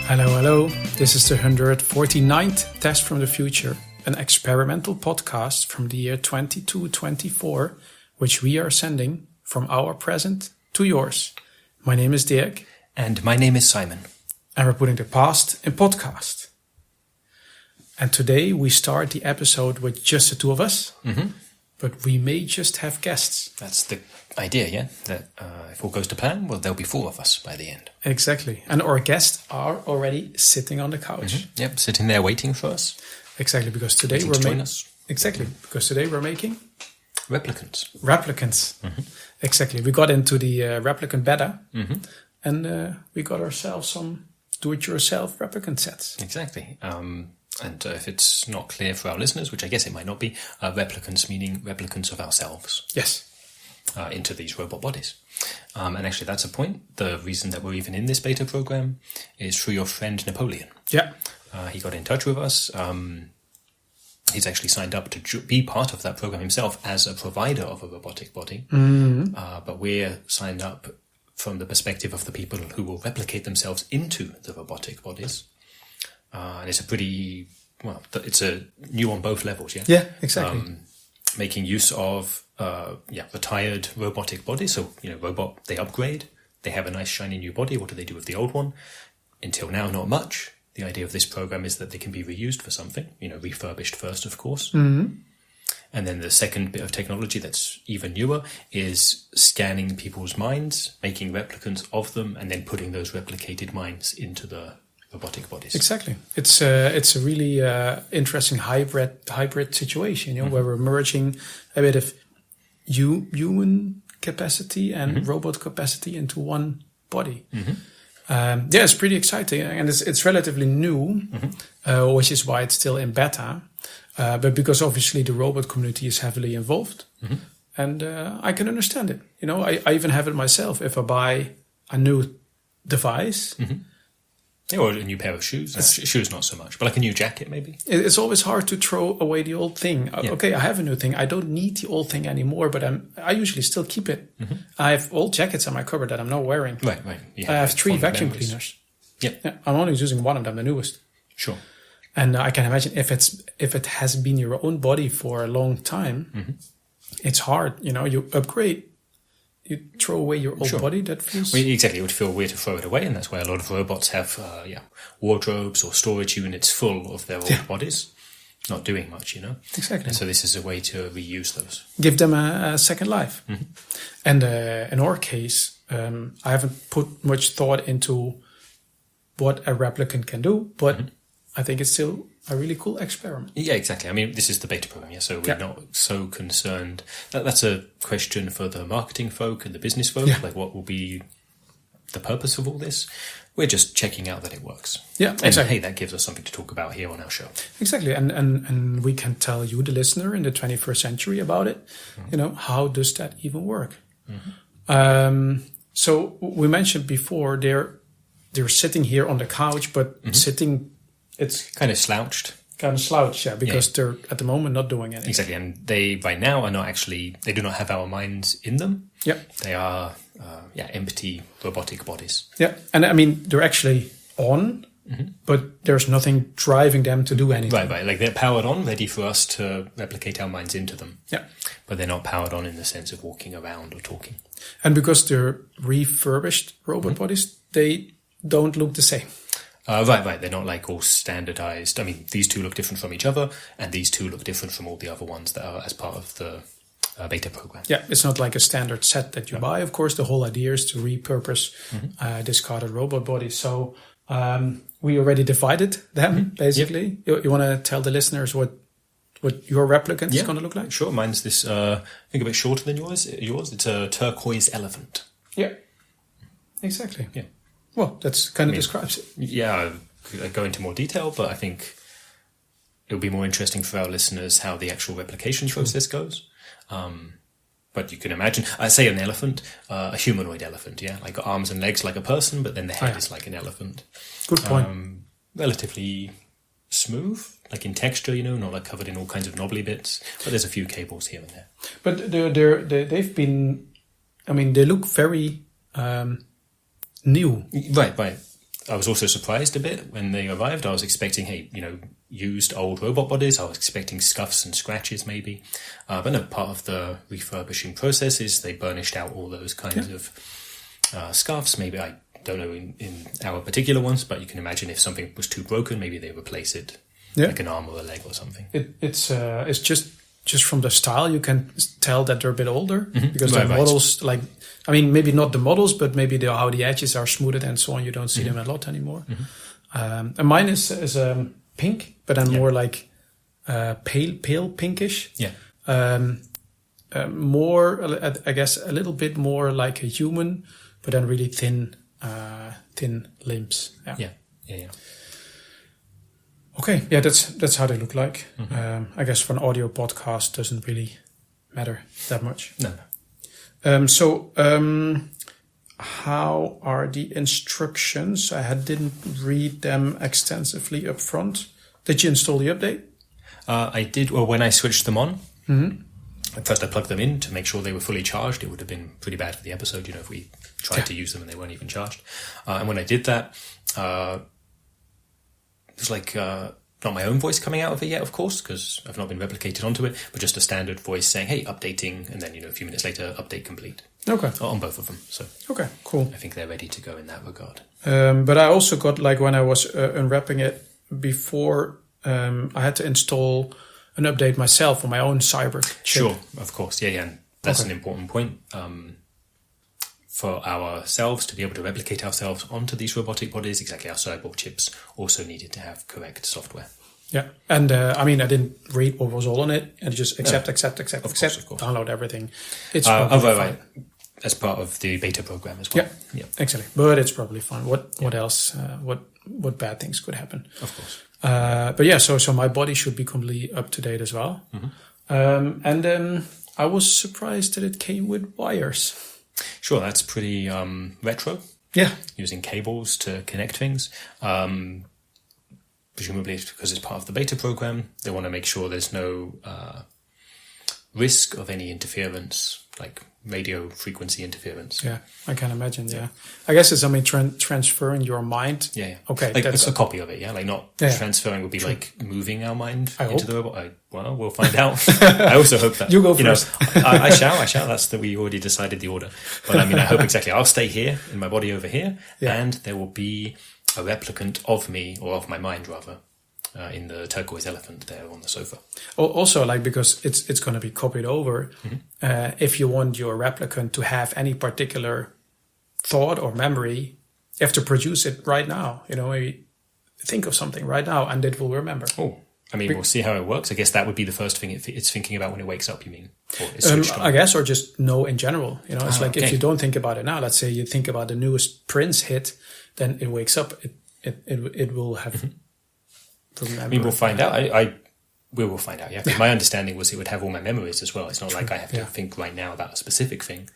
Hello. This is the 149th Test from the Future, an experimental podcast from the year 2224, which we are sending from our present to yours. My name is Dirk. And my name is Simon. And we're putting the past in podcast. And today we start the episode with just the two of us, but we may just have guests. That's the idea, yeah? That if all goes to plan, well, there'll be four of us by the end. Exactly. And our guests are already sitting on the couch. Yep, sitting there waiting for us. Exactly, because today we're making... Exactly, because today we're making... Replicants. Exactly. We got into the Replicant beta, and we got ourselves some do-it-yourself replicant sets. Exactly. And if it's not clear for our listeners, which I guess it might not be, replicants meaning replicants of ourselves. Yes. Into these robot bodies. And actually, that's a point. The reason that we're even in this beta program is through your friend Napoleon. Yeah. He got in touch with us. He's actually signed up to be part of that program himself as a provider of a robotic body. But we're signed up from the perspective of the people who will replicate themselves into the robotic bodies. And it's it's a new on both levels, yeah? Yeah, exactly. Making use of, retired robotic bodies. So, robot, they upgrade. They have a nice shiny new body. What do they do with the old one? Until now, not much. The idea of this program is that they can be reused for something, refurbished first, of course. And then the second bit of technology that's even newer is scanning people's minds, making replicants of them, and then putting those replicated minds into the robotic bodies. Exactly. It's a really interesting hybrid situation, where we're merging a bit of human capacity and robot capacity into one body. It's pretty exciting, and it's relatively new, which is why it's still in beta. But because obviously the robot community is heavily involved, and I can understand it. I even have it myself. If I buy a new device, or a new pair of shoes. Shoes not so much, but like a new jacket maybe. It's always hard to throw away the old thing. Yeah. Okay, I have a new thing. I don't need the old thing anymore, but I usually still keep it. I have old jackets on my cupboard that I'm not wearing. Right. I have 3 vacuum cleaners. Yeah, I'm only using one of them, the newest. Sure. And I can imagine if it has been your own body for a long time, it's hard. You upgrade. You throw away your old body, that feels... Well, exactly, it would feel weird to throw it away, and that's why a lot of robots have wardrobes or storage units full of their old bodies, not doing much, Exactly. And so this is a way to reuse those. Give them a second life. And in our case, I haven't put much thought into what a replicant can do, but I think it's still a really cool experiment. Yeah, exactly. I mean, this is the beta program, so we're not so concerned. That's a question for the marketing folk and the business folk, like what will be the purpose of all this? We're just checking out that it works. Yeah, exactly. And hey, that gives us something to talk about here on our show. Exactly, and we can tell you, the listener, in the 21st century about it. How does that even work? So we mentioned before, they're sitting here on the couch, but sitting... It's kind of slouched. Because they're at the moment not doing anything. Exactly, and they by now are not actually, they do not have our minds in them. Yeah. They are, empty robotic bodies. Yeah, and I mean, they're actually on, but there's nothing driving them to do anything. Right, like they're powered on, ready for us to replicate our minds into them. Yeah. But they're not powered on in the sense of walking around or talking. And because they're refurbished robot bodies, they don't look the same. Right. They're not like all standardized. I mean, these two look different from each other, and these two look different from all the other ones that are as part of the beta program. Yeah, it's not like a standard set that you buy. Of course, the whole idea is to repurpose discarded robot bodies. So we already divided them, basically. You want to tell the listeners what your replicant is going to look like? Sure. Mine's this, I think a bit shorter than yours. It's a turquoise elephant. Yeah, exactly. Yeah. Well, that's kind of describes it. Yeah, I go into more detail, but I think it would be more interesting for our listeners how the actual replication process goes. But you can imagine, I say an elephant, a humanoid elephant, like arms and legs like a person, but then the head is like an elephant. Good point. Relatively smooth, like in texture, not like covered in all kinds of knobbly bits, but there's a few cables here and there. But they've been, I mean, they look very new. Right. I was also surprised a bit when they arrived. I was expecting, used old robot bodies. I was expecting scuffs and scratches maybe. But no, part of the refurbishing process is they burnished out all those kinds of scuffs. Maybe, I don't know in our particular ones, but you can imagine if something was too broken, maybe they replace it like an arm or a leg or something. It's just from the style, you can tell that they're a bit older because the Right. models, maybe not the models, but maybe how the edges are smoothed and so on. You don't see them a lot anymore. And mine is pink, but then more like pale pinkish. Yeah. More, I guess, a little bit more like a human, but then really thin limbs. Yeah. Okay, yeah, that's how they look like. I guess for an audio podcast, doesn't really matter that much. No. So, how are the instructions? I didn't read them extensively up front. Did you install the update? I did. Well, when I switched them on, at first I plugged them in to make sure they were fully charged. It would have been pretty bad for the episode, if we tried to use them and they weren't even charged. And when I did that, it was like not my own voice coming out of it yet, of course, because I've not been replicated onto it, but just a standard voice saying, hey, updating, and then, a few minutes later, update complete. Okay. On both of them. So okay, cool. I think they're ready to go in that regard. But I also got, when I was unwrapping it before, I had to install an update myself on my own cyber chip. Sure, of course. Yeah. And that's an important point. For ourselves to be able to replicate ourselves onto these robotic bodies, exactly, our cyborg chips also needed to have correct software. Yeah, and I didn't read what was all on it, and just accept, Of course. download everything. It's right, as part of the beta program as well. Yeah, exactly. But it's probably fine. What else? What bad things could happen? Of course. But yeah, so my body should be completely up to date as well. And then I was surprised that it came with wires. Sure, that's pretty retro. Yeah. Using cables to connect things. Presumably it's because it's part of the beta program. They want to make sure there's no risk of any interference, like radio frequency interference. Yeah, I can imagine, yeah. I guess it's transferring your mind. Yeah. Okay. Like a copy of it, yeah? Like not transferring would be like moving our mind into the robot. Well, we'll find out. I also hope that. You go first. I shall. That's that we already decided the order. But I hope exactly. I'll stay here in my body over here, and there will be a replicant of me, or of my mind rather, in the turquoise elephant there on the sofa. Also, because it's going to be copied over, if you want your replicant to have any particular thought or memory, you have to produce it right now. Maybe think of something right now, and it will remember. Oh, we'll see how it works. I guess that would be the first thing it's thinking about when it wakes up, you mean? Or I guess, or just know in general. It's if you don't think about it now, let's say you think about the newest Prince hit, then it wakes up, it will have... we'll find out. We will find out, yeah. My understanding was it would have all my memories as well. It's not like I have to think right now about a specific thing.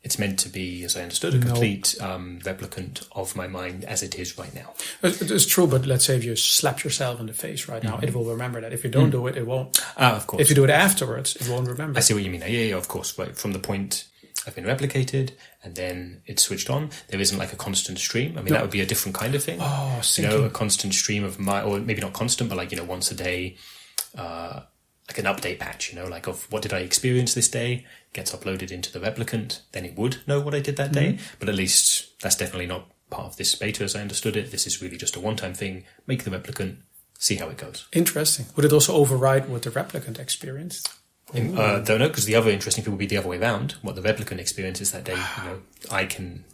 It's meant to be, as I understood, a complete replicant of my mind as it is right now. It's true, but let's say if you slap yourself in the face right now, it will remember that. If you don't do it, it won't. Of course. If you do it afterwards, it won't remember. I see what you mean. Yeah, of course. Right. From the point I've been replicated and then it's switched on, there isn't like a constant stream. That would be a different kind of thing. Oh, a constant stream of or maybe not constant, but once a day, like an update patch, like of what did I experience this day, gets uploaded into the replicant, then it would know what I did that day. But at least that's definitely not part of this beta as I understood it. This is really just a one-time thing. Make the replicant, see how it goes. Interesting. Would it also override what the replicant experienced? Don't know, because the other interesting thing would be the other way around. What the replicant experiences that day, I can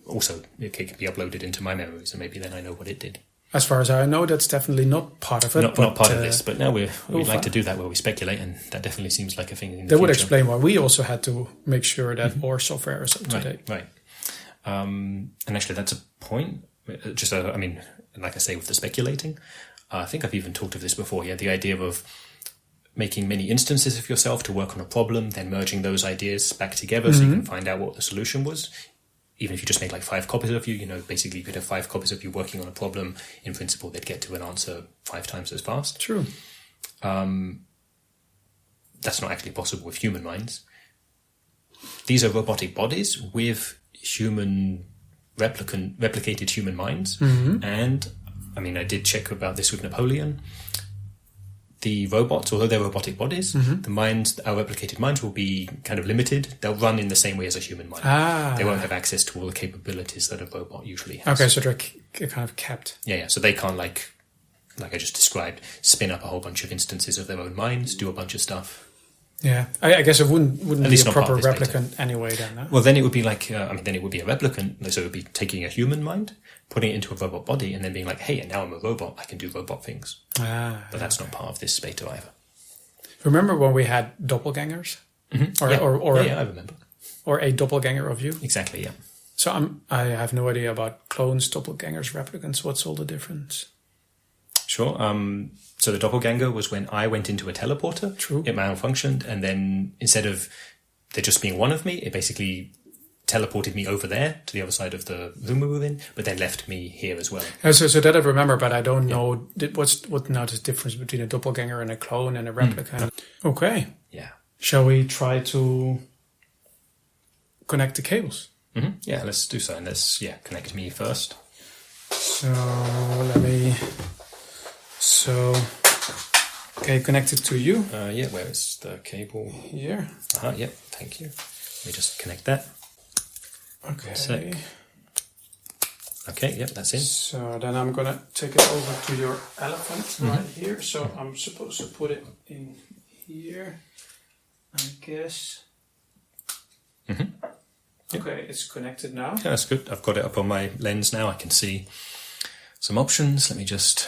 also, it can be uploaded into my memories, and maybe then I know what it did. As far as I know, that's definitely not part of it. Not part of this, but now we'd like to do that where we speculate, and that definitely seems like a thing in the future. That would explain why we also had to make sure that our software is up to date. Right. And actually, that's a point. Just, like I say, with the speculating, I think I've even talked of this before. Yeah, the idea of making many instances of yourself to work on a problem, then merging those ideas back together so you can find out what the solution was. Even if you just make 5 copies of you, basically you could have 5 copies of you working on a problem. In principle, they'd get to an answer 5 times as fast. True. That's not actually possible with human minds. These are robotic bodies with human replicated human minds. And, I mean, I did check about this with Napoleon. The robots, although they're robotic bodies, the minds, our replicated minds, will be kind of limited. They'll run in the same way as a human mind. They won't have access to all the capabilities that a robot usually has. Okay, so they're kind of capped. Yeah. So they can't, like I just described, spin up a whole bunch of instances of their own minds, do a bunch of stuff. Yeah, I guess it wouldn't At be least a not part proper of this replicant anyway then, no? Well, then it would be like, then it would be a replicant. So it would be taking a human mind, putting it into a robot body, and then being like, hey, and now I'm a robot, I can do robot things. But that's not part of this beta either. Remember when we had doppelgangers? Mm-hmm. Yeah, I remember. Or a doppelganger of you? Exactly, yeah. So I have no idea about clones, doppelgangers, replicants. What's all the difference? Sure. So the doppelganger was when I went into a teleporter. True. It malfunctioned, and then instead of there just being one of me, it basically teleported me over there to the other side of the room we were in, but then left me here as well. So that I remember, but I don't know what now the difference between a doppelganger and a clone and a replicant. Okay. Yeah. Shall we try to connect the cables? Mm-hmm. Yeah, let's do so. And let's connect me first. So okay, connected to you. Where is the cable? Here. Yep, thank you. Let me just connect that. Okay. Okay, yep, that's in. So then I'm gonna take it over to your elephant right here. So I'm supposed to put it in here, I guess. Mm-hmm. Yep. Okay, it's connected now. Yeah, that's good. I've got it up on my lens now. I can see some options. Let me just...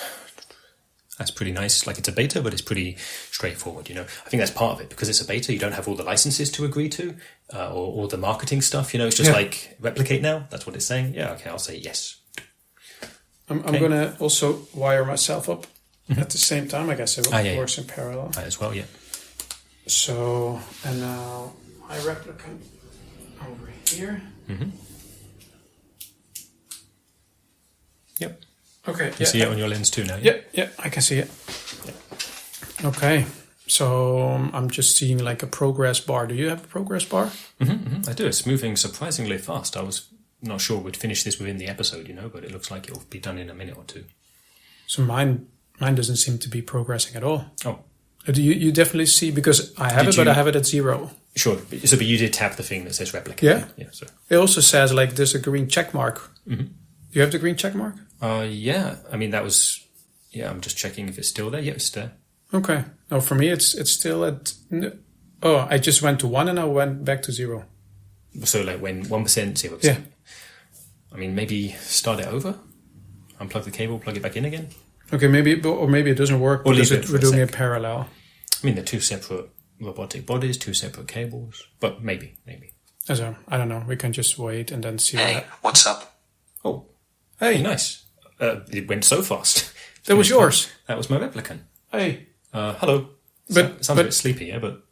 That's pretty nice. Like, it's a beta, but it's pretty straightforward, you know. I think that's part of it. Because it's a beta, you don't have all the licenses to agree to, or all the marketing stuff, you know. It's just like, replicate now. That's what it's saying. Yeah, okay, I'll say yes. I'm going to also wire myself up at the same time. I guess it works in parallel. As well, yeah. So, and now my replicant over here. Mm-hmm. Yep. Okay. You see it on your lens too now? Yeah? Yeah, I can see it. Yeah. Okay. So I'm just seeing like a progress bar. Do you have a progress bar? I do. It's moving surprisingly fast. I was not sure we'd finish this within the episode, you know, but it looks like it'll be done in a minute or two. So mine doesn't seem to be progressing at all. Oh. You definitely see, because I have but I have it at 0. Sure. So, but you did tap the thing that says replicate. Yeah. So it also says like there's a green check mark. Mm-hmm. You have the green check mark? Yeah. I mean, that was... Yeah, I'm just checking if it's still there. Yeah, it's there. Okay. No, for me, it's still at... Oh, I just went to 1 and I went back to 0. So, like, when 1%, 0%? Yeah. I mean, maybe start it over? Unplug the cable, plug it back in again? Okay, maybe it doesn't work or because we're doing it parallel. I mean, they're two separate robotic bodies, two separate cables. But maybe. So, I don't know. We can just wait and then see. Hey, what's up? Oh. Hey. Nice. It went so fast. That was yours. That was my replicant. Hey. Hello. Sounds a bit sleepy, yeah, but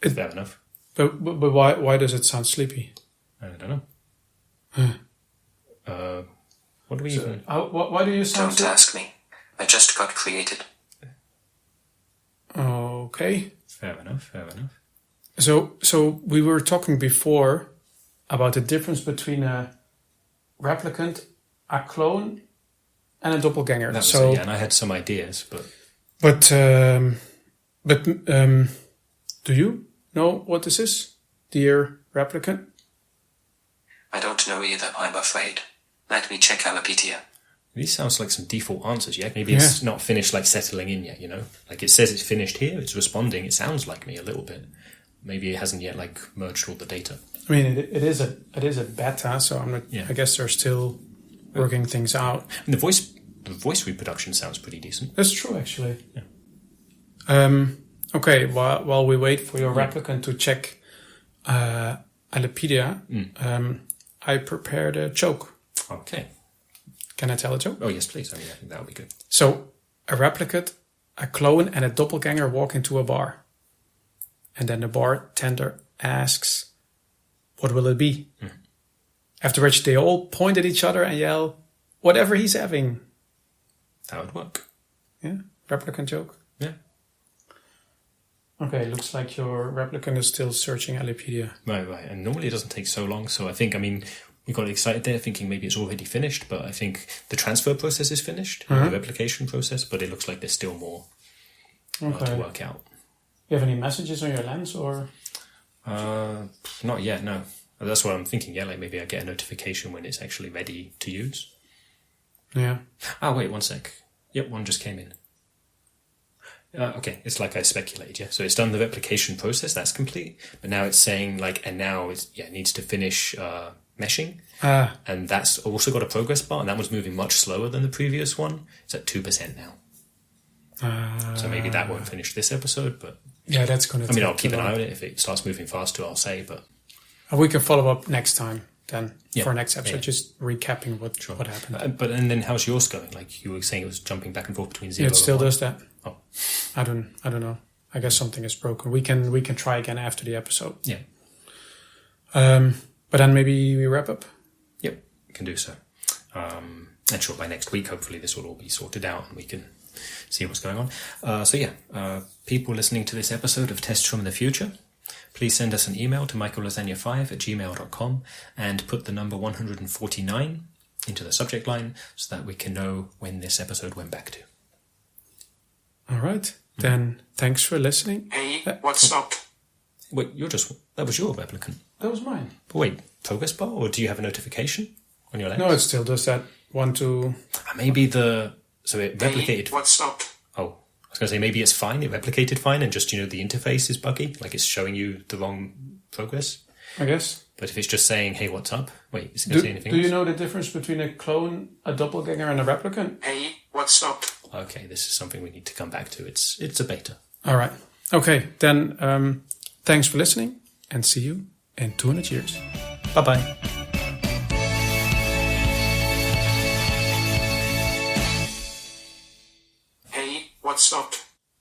fair enough. But why does it sound sleepy? I don't know. What do we even... Why do you sound... Don't ask me. I just got created. Okay. Fair enough. So we were talking before about the difference between a replicant, a clone, and a doppelganger. That was it, yeah, and I had some ideas, but... But do you know what this is, dear replicant? I don't know either, I'm afraid. Let me check Wikipedia. These sounds like some default answers, yeah? Maybe it's not finished, like, settling in yet, you know? Like, it says it's finished here, it's responding, it sounds like me a little bit. Maybe it hasn't yet, like, merged all the data. I mean, it is a beta, so I'm not... Yeah. I guess they're still working things out. And the voice reproduction sounds pretty decent. That's true, actually. Yeah. Okay, while we wait for your replicant to check Wikipedia, I prepared a joke. Okay. Can I tell a joke? Oh, yes, please. I mean, I think that would be good. So, a replicant, a clone, and a doppelganger walk into a bar. And then the bartender asks, what will it be? After which they all point at each other and yell, whatever he's having. That would work. Yeah, replicant joke. Yeah. Okay, looks like your replicant is still searching Wikipedia. Right. And normally it doesn't take so long. So I think, I mean, you got excited there, thinking maybe it's already finished, but I think the transfer process is finished, the replication process, but it looks like there's still more to work out. You have any messages on your lens, or? Not yet, no. That's what I'm thinking, yeah, like maybe I get a notification when it's actually ready to use. Yeah. Oh, wait, one sec. Yep, one just came in. Okay, it's like I speculated, yeah. So it's done the replication process, that's complete, but now it's saying, like, and now it needs to finish meshing, and that's also got a progress bar, and that was moving much slower than the previous one. It's at 2% now. So maybe that won't finish this episode, but... Yeah, that's going to I'll keep an eye on it. If it starts moving faster, I'll say, but... We can follow up next time, then, for next episode, just recapping what happened. And then how's yours going? Like, you were saying it was jumping back and forth between 0 it still and 1. does that. Oh. I don't know. I guess something is broken. We can try again after the episode. Yeah. But then maybe we wrap up. Yep, we can do so. And sure, by next week, hopefully this will all be sorted out and we can see what's going on. People listening to this episode of Tests from the Future, please send us an email to michaellasagna5@gmail.com and put the number 149 into the subject line so that we can know when this episode went back to. All right. Then thanks for listening. Hey, what's up? Wait, that was your replicant. That was mine. But wait, progress bar, or do you have a notification on your lens? No, it still does that. 1, 2... Maybe so it replicated... Hey, what's up? Oh, I was going to say maybe it's fine, it replicated fine, and just, the interface is buggy, like it's showing you the wrong progress. I guess. But if it's just saying, hey, what's up? Wait, is it going to say anything else? Do you know the difference between a clone, a doppelganger, and a replicant? Hey, what's up? Okay, this is something we need to come back to. It's a beta. All right. Okay, then thanks for listening, and see you in 200 years. Bye-bye. Hey, what's up?